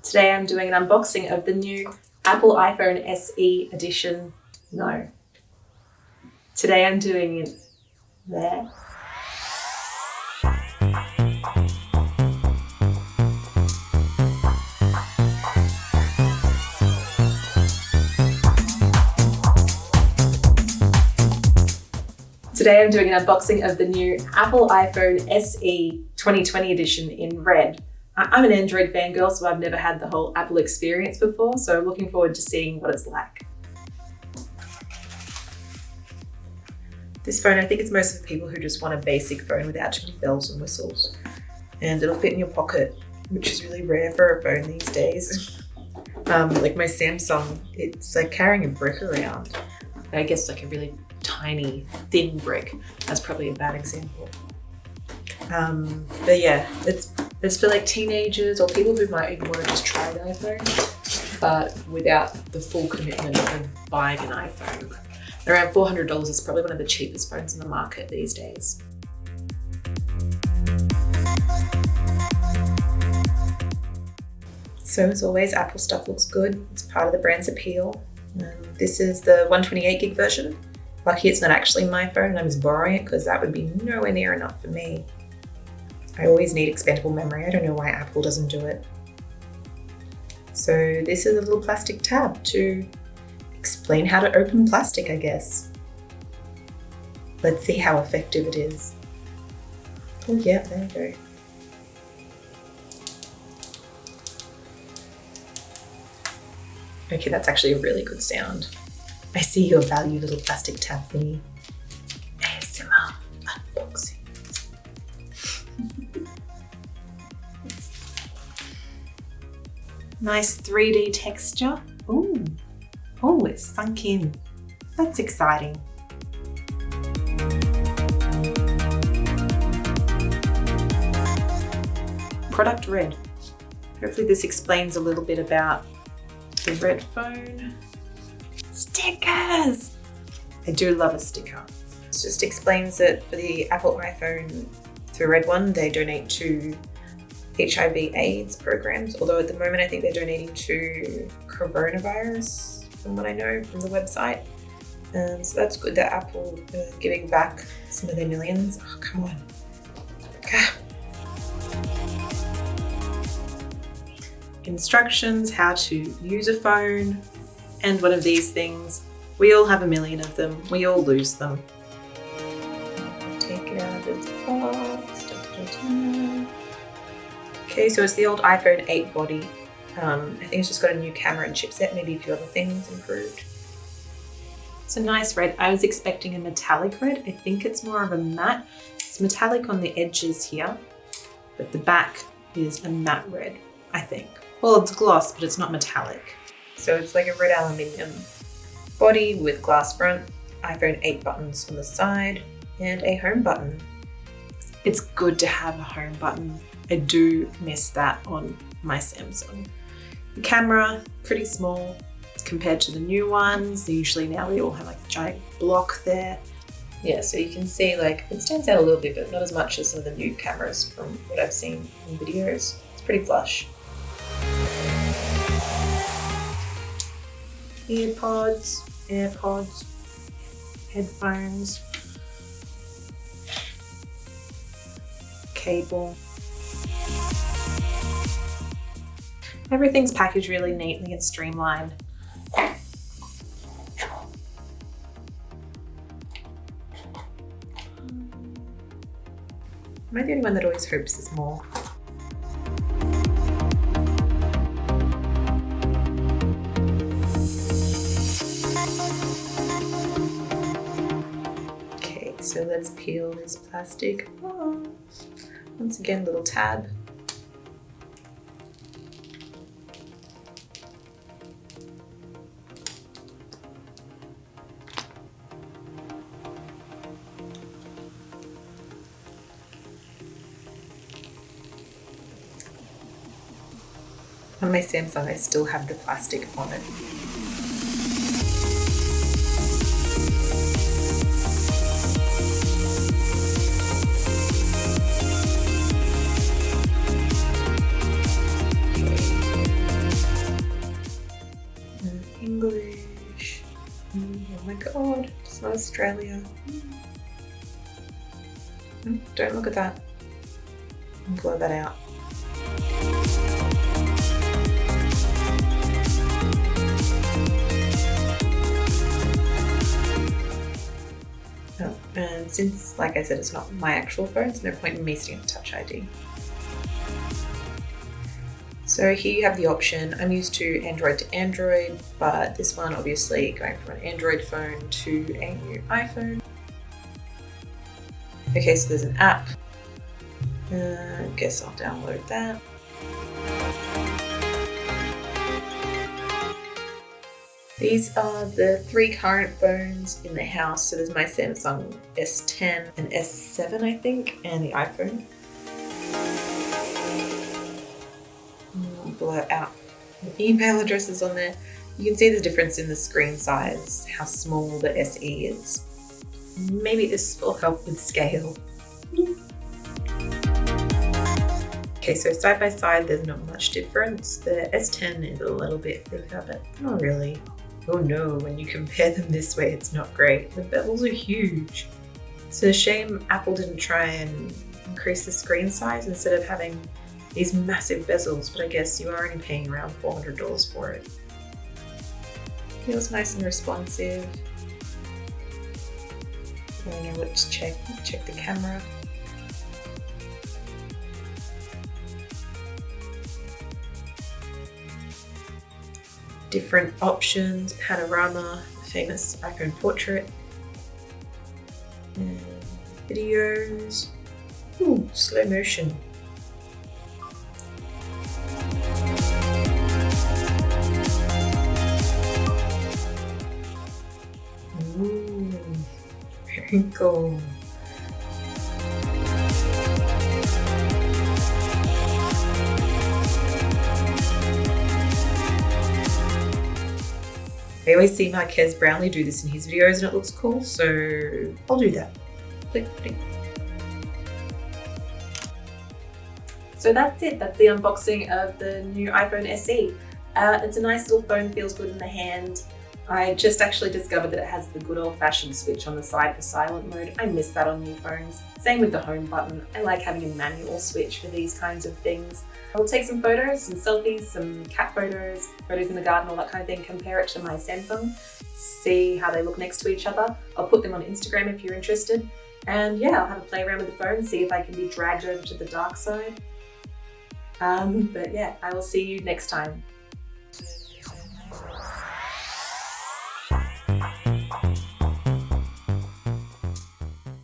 Today I'm doing an unboxing of the new Apple iPhone SE edition. No. Today I'm doing it there. Today I'm doing an unboxing of the new Apple iPhone SE 2020 edition in red. I'm an Android fangirl, so I've never had the whole Apple experience before, so I'm looking forward to seeing what it's like. This phone, I think it's most of the people who just want a basic phone without too many bells and whistles. And it'll fit in your pocket, which is really rare for a phone these days. Like my Samsung, it's like carrying a brick around. I guess like a really tiny, thin brick. That's probably a bad example. But yeah, it's for like teenagers or people who might even want to just try an iPhone, but without the full commitment of buying an iPhone. Around $400 is probably one of the cheapest phones in the market these days. So as always, Apple stuff looks good. It's part of the brand's appeal. This is the 128 gig version. Lucky it's not actually my phone and I'm just borrowing it because that would be nowhere near enough for me. I always need expandable memory. I don't know why Apple doesn't do it. So this is a little plastic tab to explain how to open plastic, I guess. Let's see how effective it is. Oh yeah, there you go. Okay, that's actually a really good sound. I see your value little plastic tab thingy. ASMR unboxing. Nice 3D texture. Ooh. Oh, it's sunk in. That's exciting. Product red. Hopefully this explains a little bit about the red phone. Stickers! I do love a sticker. It just explains that for the Apple iPhone, the red one, they donate to HIV/AIDS programs, although at the moment I think they're donating to coronavirus, from what I know from the website. So that's good that Apple giving back some of their millions. Oh, come on. Instructions, how to use a phone, and one of these things. We all have a million of them. We all lose them. Take it out of its box. Okay, so it's the old iPhone 8 body. I think it's just got a new camera and chipset, maybe a few other things improved. It's a nice red. I was expecting a metallic red. I think it's more of a matte. It's metallic on the edges here, but the back is a matte red, I think. Well, it's gloss, but it's not metallic. So it's like a red aluminium body with glass front, iPhone 8 buttons on the side, and a home button. It's good to have a home button. I do miss that on my Samsung. The camera, pretty small compared to the new ones. Usually now they all have like a giant block there. Yeah, so you can see like it stands out a little bit, but not as much as some of the new cameras from what I've seen in videos. It's pretty flush. AirPods, headphones, cable. Everything's packaged really neatly and streamlined. Am I the only one that always hopes there's more? Okay, so let's peel this plastic off. Once again, little tab. On my Samsung, I still have the plastic on it. Australia. Don't look at that. I'll blur that out. Oh, and since, like I said, it's not my actual phone, there's no point in me setting up Touch ID. So here you have the option. I'm used to Android, but this one obviously going from an Android phone to a new iPhone. Okay, so there's an app. I guess I'll download that. These are the 3 current phones in the house. So there's my Samsung S10 and S8, I think, and the iPhone. Blur out the email addresses on there. You can see the difference in the screen size, how small the SE is. Maybe this will help with scale. Okay, so side by side, there's not much difference. The S10 is a little bit bigger, but not really. Oh no, when you compare them this way, it's not great. The bezels are huge. It's a shame Apple didn't try and increase the screen size instead of having these massive bezels, but I guess you are only paying around $400 for it. Feels nice and responsive. I don't know what to check. Check the camera. Different options, panorama, famous iPhone portrait, and videos. Ooh, slow motion. Ooh, very cool. I always see Marquez Brownlee do this in his videos and it looks cool, so I'll do that. Click, click. So that's it. That's the unboxing of the new iPhone SE. It's a nice little phone, feels good in the hand. I just actually discovered that it has the good old-fashioned switch on the side for silent mode. I miss that on new phones. Same with the home button. I like having a manual switch for these kinds of things. I will take some photos, some selfies, some cat photos, photos in the garden, all that kind of thing, compare it to my Samsung, see how they look next to each other. I'll put them on Instagram if you're interested. And yeah, I'll have a play around with the phone, see if I can be dragged over to the dark side. But yeah, I will see you next time.